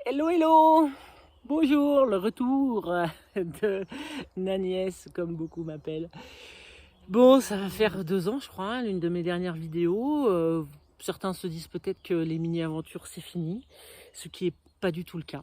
Hello, hello! Bonjour, le retour de Nagnès, comme beaucoup m'appellent. Bon, ça va faire 2 ans, je crois, hein, l'une de mes dernières vidéos. Certains se disent peut-être que les mini-aventures, c'est fini, ce qui est pas du tout le cas.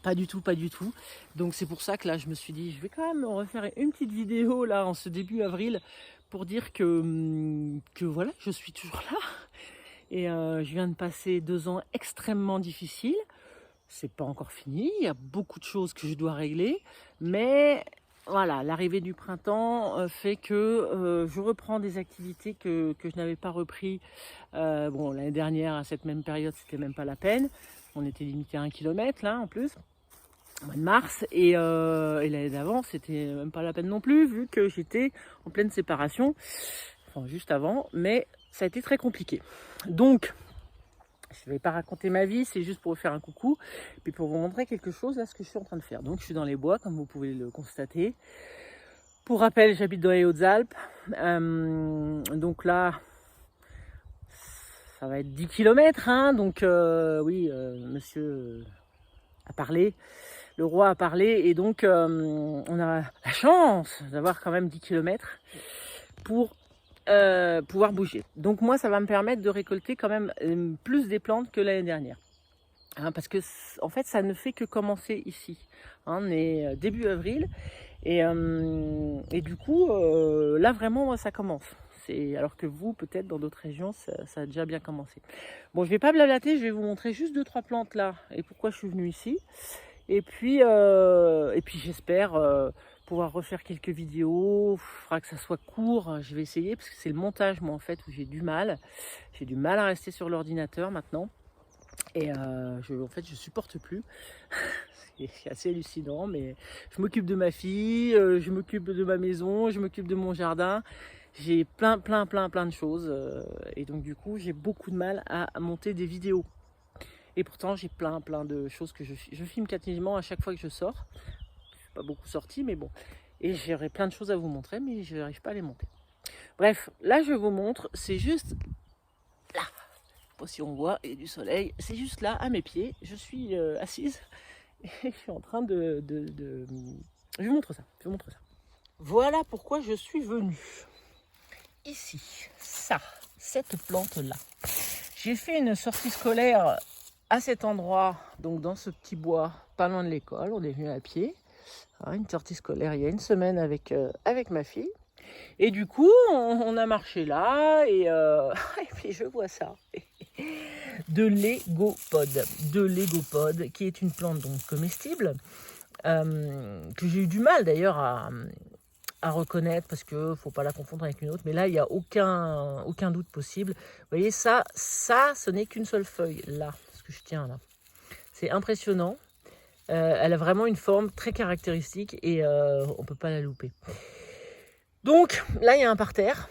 Pas du tout, pas du tout. Donc c'est pour ça que là, je me suis dit, je vais quand même refaire une petite vidéo là en ce début avril pour dire que voilà, je suis toujours là. Et je viens de passer 2 ans extrêmement difficiles. C'est pas encore fini, il y a beaucoup de choses que je dois régler, mais voilà, l'arrivée du printemps fait que je reprends des activités que je n'avais pas repris. Bon, l'année dernière, à cette même période, c'était même pas la peine. On était limité à 1 kilomètre là en plus, au mois de mars, et l'année d'avant, c'était même pas la peine non plus, vu que j'étais en pleine séparation, enfin juste avant, mais ça a été très compliqué. Donc, je ne vais pas raconter ma vie, c'est juste pour vous faire un coucou, puis pour vous montrer quelque chose, là, ce que je suis en train de faire. Donc je suis dans les bois, comme vous pouvez le constater. Pour rappel, j'habite dans les Hautes-Alpes. Donc là, ça va être 10 km, hein, donc oui, monsieur a parlé, le roi a parlé, et donc on a la chance d'avoir quand même 10 km pour pouvoir bouger. Donc moi, ça va me permettre de récolter quand même plus des plantes que l'année dernière. Hein, parce que en fait, ça ne fait que commencer ici. Hein, on est début avril, et du coup, là vraiment, moi, ça commence. Alors que vous, peut-être dans d'autres régions, ça a déjà bien commencé. Bon, je vais pas blablater, je vais vous montrer juste 2-3 plantes là et pourquoi je suis venue ici. Et puis j'espère pouvoir refaire quelques vidéos. Il faudra que ça soit court. Je vais essayer parce que c'est le montage, moi, en fait, où j'ai du mal. J'ai du mal à rester sur l'ordinateur maintenant. Et en fait, je supporte plus. C'est assez hallucinant, mais je m'occupe de ma fille, je m'occupe de ma maison, je m'occupe de mon jardin. J'ai plein de choses. Et donc, du coup, j'ai beaucoup de mal à monter des vidéos. Et pourtant, j'ai plein de choses que je filme quasiment à chaque fois que je sors. Je suis pas beaucoup sortie, mais bon. Et j'aurais plein de choses à vous montrer, mais je n'arrive pas à les monter. Bref, là, je vous montre, c'est juste là. Pas si on voit, il y a du soleil. C'est juste là, à mes pieds. Je suis assise et je suis en train Je vous montre ça, je vous montre ça. Voilà pourquoi je suis venue. Ici, cette plante-là. J'ai fait une sortie scolaire à cet endroit, donc dans ce petit bois, pas loin de l'école. On est venu à pied. Hein, une sortie scolaire il y a une semaine avec ma fille. Et du coup, on a marché là et, et puis je vois ça. De l'égopode, qui est une plante donc comestible, que j'ai eu du mal d'ailleurs à reconnaître parce qu'il ne faut pas la confondre avec une autre. Mais là, il n'y a aucun doute possible. Vous voyez, ça, ce n'est qu'une seule feuille, là, ce que je tiens là. C'est impressionnant. Elle a vraiment une forme très caractéristique et on ne peut pas la louper. Donc, là, il y a un parterre.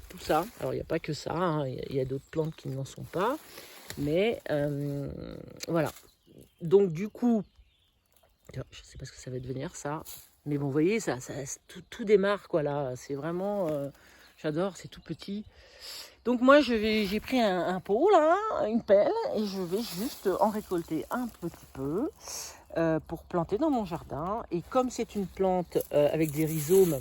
Tout ça. Alors, il n'y a pas que ça. Hein. Il y a d'autres plantes qui n'en sont pas. Mais voilà. Donc, du coup, je ne sais pas ce que ça va devenir, ça. Mais bon, vous voyez, tout démarre, quoi, là. C'est vraiment... j'adore, c'est tout petit. Donc, moi, j'ai pris un pot, là, une pelle, et je vais juste en récolter un petit peu pour planter dans mon jardin. Et comme c'est une plante avec des rhizomes,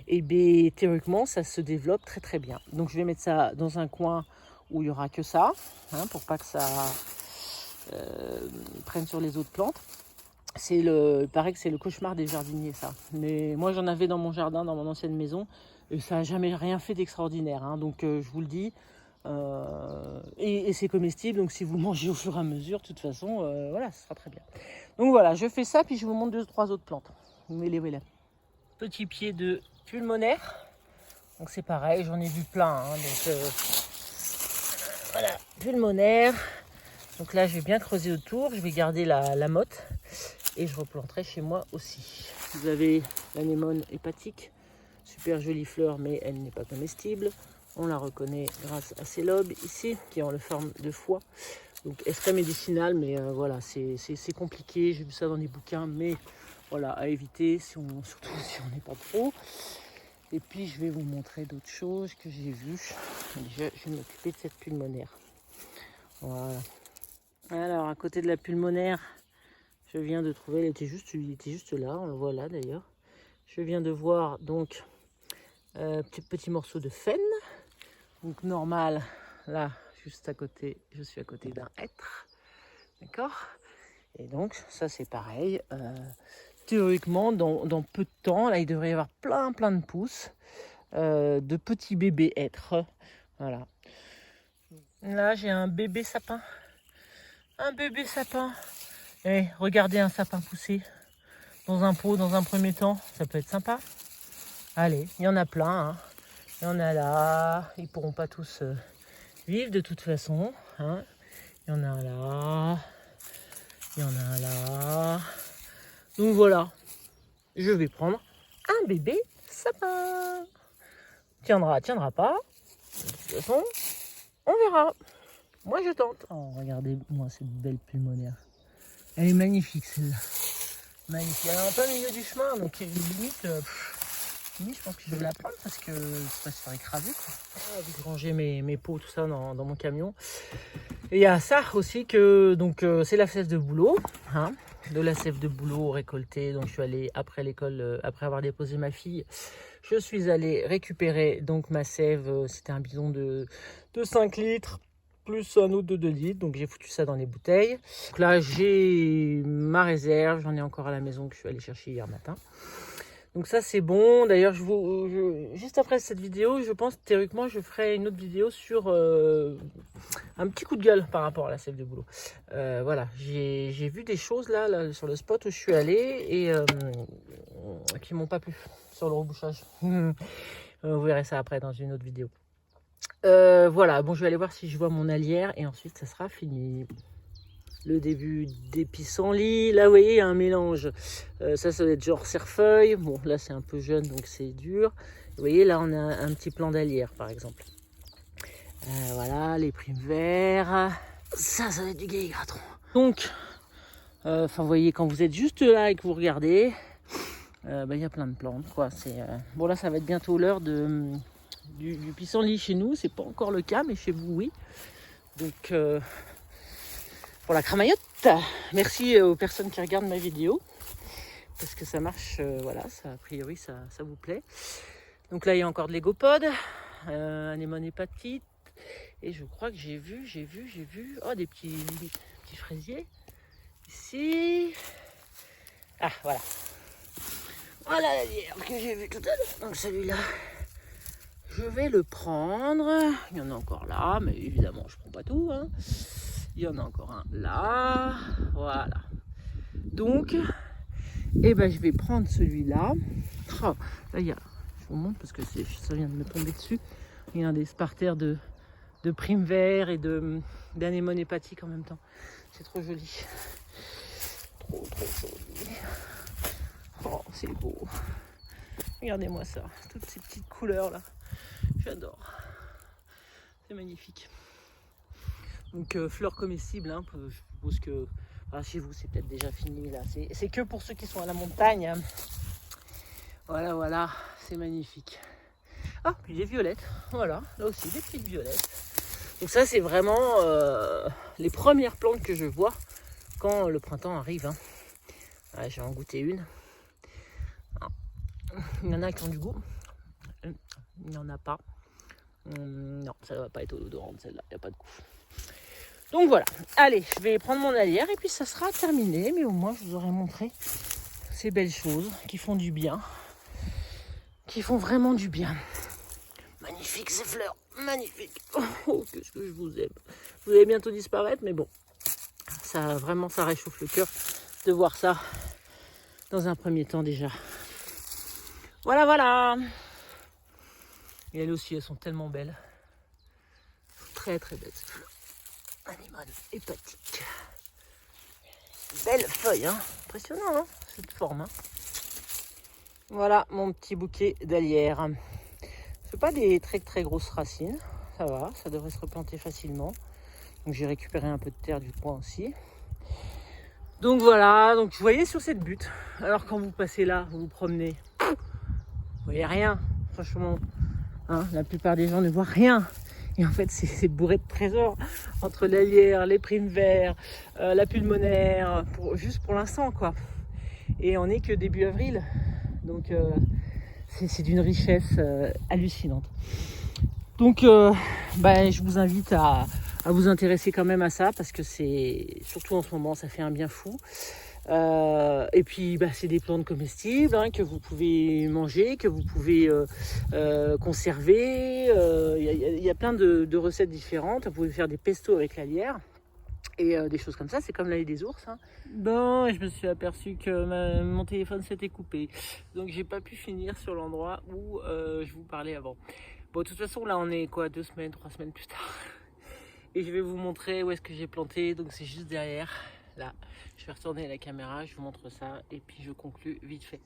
et bien, théoriquement, ça se développe très bien. Donc, je vais mettre ça dans un coin où il n'y aura que ça, hein, pour pas que ça prenne sur les autres plantes. Il paraît que c'est le cauchemar des jardiniers, ça. Mais moi, j'en avais dans mon jardin, dans mon ancienne maison, et ça n'a jamais rien fait d'extraordinaire. Hein. Donc, je vous le dis, et c'est comestible, donc si vous mangez au fur et à mesure, de toute façon, voilà, ce sera très bien. Donc voilà, je fais ça, puis je vous montre 2-3 autres plantes. Voilà. Petit pied de pulmonaire. Donc c'est pareil, j'en ai vu plein. Hein, donc voilà, pulmonaire. Donc là, je vais bien creuser autour. Je vais garder la motte et je replanterai chez moi aussi. Vous avez l'anémone hépatique, super jolie fleur, mais elle n'est pas comestible. On la reconnaît grâce à ses lobes ici, qui ont la forme de foie. Donc extrait médicinal, mais voilà, c'est compliqué. J'ai vu ça dans des bouquins, mais voilà, à éviter, surtout si on n'est pas pro. Et puis je vais vous montrer d'autres choses que j'ai vues. Déjà, je vais m'occuper de cette pulmonaire. Voilà. Alors, à côté de la pulmonaire, Je viens de trouver, il était juste là, on le voit là d'ailleurs. Je viens de voir donc petit morceau de faine. Donc normal, là, juste à côté, je suis à côté d'un hêtre. D'accord? Et donc ça c'est pareil. Théoriquement, dans peu de temps, là il devrait y avoir plein de pousses de petits bébés hêtres. Voilà. Là j'ai un bébé sapin. Un bébé sapin. Et regardez un sapin pousser dans un pot dans un premier temps, ça peut être sympa. Allez, il y en a plein. Hein. Il y en a là. Ils pourront pas tous vivre de toute façon. Hein. Il y en a un là. Il y en a un là. Donc voilà. Je vais prendre un bébé sapin. Tiendra pas. De toute façon, on verra. Moi je tente. Oh, regardez-moi cette belle pulmonaire. Elle est magnifique celle-là. Magnifique. Elle est en plein milieu du chemin, donc limite, je pense que je vais la prendre parce que ça va se faire écraser. J'ai rangé mes pots, tout ça dans mon camion. Et il y a ça aussi que donc c'est la sève de bouleau, hein, de la sève de bouleau récoltée. Donc je suis allée après l'école, après avoir déposé ma fille, je suis allée récupérer donc ma sève. C'était un bidon de 5 litres. Plus un autre de 2 litres, donc j'ai foutu ça dans les bouteilles. Donc là j'ai ma réserve, j'en ai encore à la maison que je suis allée chercher hier matin. Donc ça c'est bon. D'ailleurs juste après cette vidéo, je pense théoriquement je ferai une autre vidéo sur un petit coup de gueule par rapport à la sève de bouleau. Voilà, j'ai vu des choses là sur le spot où je suis allée et qui m'ont pas plu sur le rebouchage. Vous verrez ça après dans une autre vidéo. Voilà, bon je vais aller voir si je vois mon allière et ensuite ça sera fini. Le début des pissenlits, là vous voyez il y a un mélange, ça doit être genre cerfeuil, bon là c'est un peu jeune donc c'est dur. Vous voyez là on a un petit plan d'allière par exemple. Voilà les primes verts, ça va être du Gay Gratron. Donc, vous voyez quand vous êtes juste là et que vous regardez, il y a plein de plantes quoi. Bon là ça va être bientôt l'heure du pissenlit chez nous, c'est pas encore le cas mais chez vous oui. Donc pour la cramaillotte, merci aux personnes qui regardent ma vidéo parce que ça marche, voilà, ça, a priori ça vous plaît. Donc là il y a encore de l'égopodes, anémone hépatite et je crois que j'ai vu des petits fraisiers ici. Ah voilà la lierre que j'ai vu tout à l'heure. Donc celui-là je vais le prendre. Il y en a encore là, mais évidemment, je prends pas tout. Hein. Il y en a encore un là. Voilà. Donc, je vais prendre celui-là. Oh, là, je vous montre parce que ça vient de me tomber dessus. Il y a des spartères de primes verts et d'anémone hépatique en même temps. C'est trop joli. Trop joli. Oh, c'est beau. Regardez-moi ça. Toutes ces petites couleurs là. J'adore. C'est magnifique. Donc fleurs comestibles, hein, je suppose que chez vous c'est peut-être déjà fini là. C'est que pour ceux qui sont à la montagne. Hein. Voilà, c'est magnifique. Ah, puis des violettes. Voilà, là aussi des petites violettes. Donc ça c'est vraiment les premières plantes que je vois quand le printemps arrive. Hein. Voilà, je vais en goûter une. Il y en a qui ont du goût. Il n'y en a pas. Non, ça ne va pas être odorante celle-là, il n'y a pas de goût. Donc voilà, allez, je vais prendre mon allière et puis ça sera terminé. Mais au moins, je vous aurai montré ces belles choses qui font du bien. Qui font vraiment du bien. Magnifique ces fleurs, magnifique. Oh, qu'est-ce que je vous aime. Vous allez bientôt disparaître, mais bon, ça réchauffe le cœur de voir ça dans un premier temps déjà. Voilà. Et elles aussi, elles sont tellement belles. Très belles ces fleurs. Anémone hépatique. Belle feuille, hein. Impressionnant, hein, cette forme. Hein. Voilà mon petit bouquet d'allières. C'est pas des très grosses racines. Ça va, ça devrait se replanter facilement. Donc j'ai récupéré un peu de terre du coin aussi. Donc voilà, donc vous voyez sur cette butte. Alors quand vous passez là, vous vous promenez, vous voyez rien, franchement. Hein, la plupart des gens ne voient rien. Et en fait, c'est bourré de trésors entre la lierre, les primes verts, la pulmonaire, juste pour l'instant, quoi. Et on n'est que début avril, donc c'est d'une richesse hallucinante. Donc, je vous invite à vous intéresser quand même à ça, parce que c'est, surtout en ce moment, ça fait un bien fou. Et puis c'est des plantes comestibles que vous pouvez manger, que vous pouvez conserver. Il y a plein de recettes différentes. Vous pouvez faire des pestos avec la lierre et des choses comme ça. C'est comme l'ail des ours. Bon, je me suis aperçu que mon téléphone s'était coupé, donc j'ai pas pu finir sur l'endroit où je vous parlais avant. Bon, de toute façon, là on est quoi, 2 semaines, 3 semaines plus tard, et je vais vous montrer où est-ce que j'ai planté. Donc c'est juste derrière. Là, je vais retourner la caméra, je vous montre ça et puis je conclue vite fait.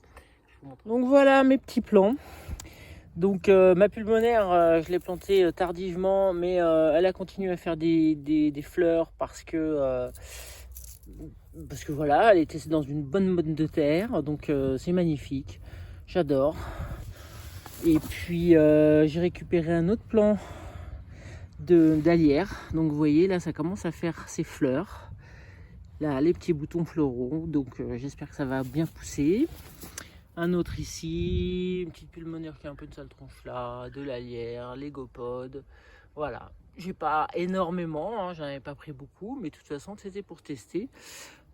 Je vous montre. Donc voilà mes petits plans. Donc ma pulmonaire, je l'ai plantée tardivement, mais elle a continué à faire des fleurs parce que voilà, elle était dans une bonne mode de terre, donc c'est magnifique, j'adore. Et puis j'ai récupéré un autre plant d'alière, donc vous voyez là ça commence à faire ses fleurs. Là, les petits boutons floraux, donc j'espère que ça va bien pousser. Un autre ici, une petite pulmonaire qui a un peu de sale tronche là, de la lierre, les gopodes. Voilà, j'ai pas énormément, j'en avais pas pris beaucoup, mais de toute façon c'était pour tester.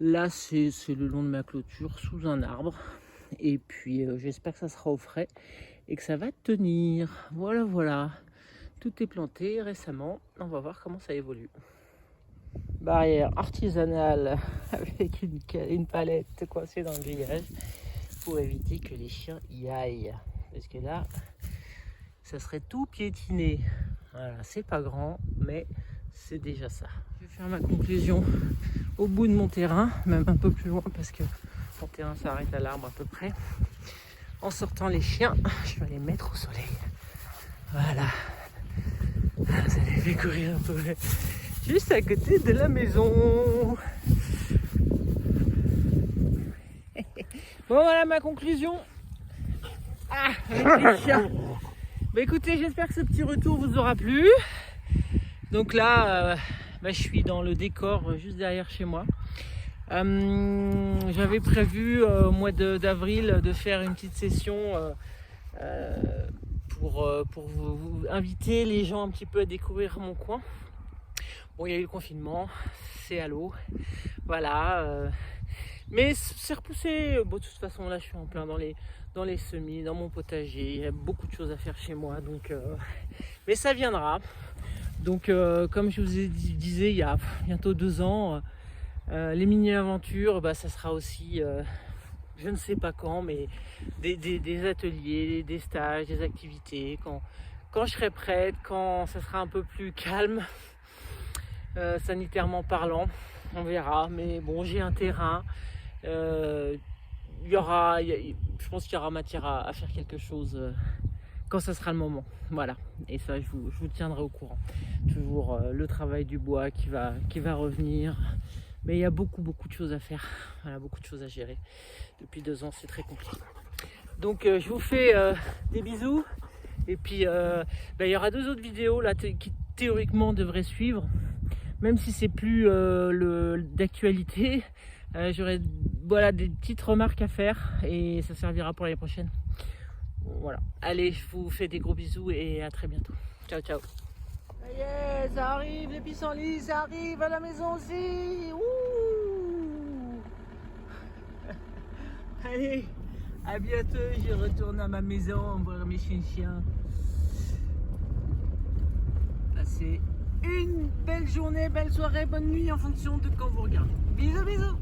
Là, c'est le long de ma clôture sous un arbre. Et puis j'espère que ça sera au frais et que ça va tenir. Voilà, voilà. Tout est planté récemment. On va voir comment ça évolue. Barrière artisanale avec une palette coincée dans le grillage pour éviter que les chiens y aillent, parce que là ça serait tout piétiné. Voilà, c'est pas grand mais c'est déjà ça. Je vais faire ma conclusion au bout de mon terrain, même un peu plus loin parce que mon terrain s'arrête à l'arbre à peu près. En sortant les chiens, je vais les mettre au soleil. Voilà, ça les fait courir un peu juste à côté de la maison. Bon, voilà ma conclusion. Avec les chiens. Écoutez, j'espère que ce petit retour vous aura plu. Donc là, je suis dans le décor juste derrière chez moi. J'avais prévu au mois d'avril de faire une petite session pour vous inviter les gens un petit peu à découvrir mon coin. Bon, il y a eu le confinement, c'est à l'eau, voilà, mais c'est repoussé. Bon, de toute façon, là, je suis en plein dans les semis, dans mon potager. Il y a beaucoup de choses à faire chez moi, donc, mais ça viendra. Donc, comme je vous disais, il y a bientôt 2 ans, les mini-aventures, ça sera aussi, je ne sais pas quand, mais des ateliers, des stages, des activités, quand je serai prête, quand ça sera un peu plus calme. Sanitairement parlant, on verra, mais bon, j'ai un terrain, je pense qu'il y aura matière à faire quelque chose quand ça sera le moment, voilà, et ça je vous tiendrai au courant. Toujours le travail du bois qui va revenir, mais il y a beaucoup de choses à faire, voilà, beaucoup de choses à gérer. Depuis 2 ans, c'est très compliqué. Donc je vous fais des bisous, et puis il y aura 2 autres vidéos là qui théoriquement devraient suivre. Même si c'est plus d'actualité, j'aurai des petites remarques à faire et ça servira pour l'année prochaine. Voilà. Allez, je vous fais des gros bisous et à très bientôt. Ciao, ciao. Ça y est, ça arrive, les pissenlits, ça arrive à la maison aussi. Ouh. Allez, à bientôt, je retourne à ma maison voir mes chiens. Passez une belle journée, belle soirée, bonne nuit en fonction de quand vous regardez. Bisous, bisous.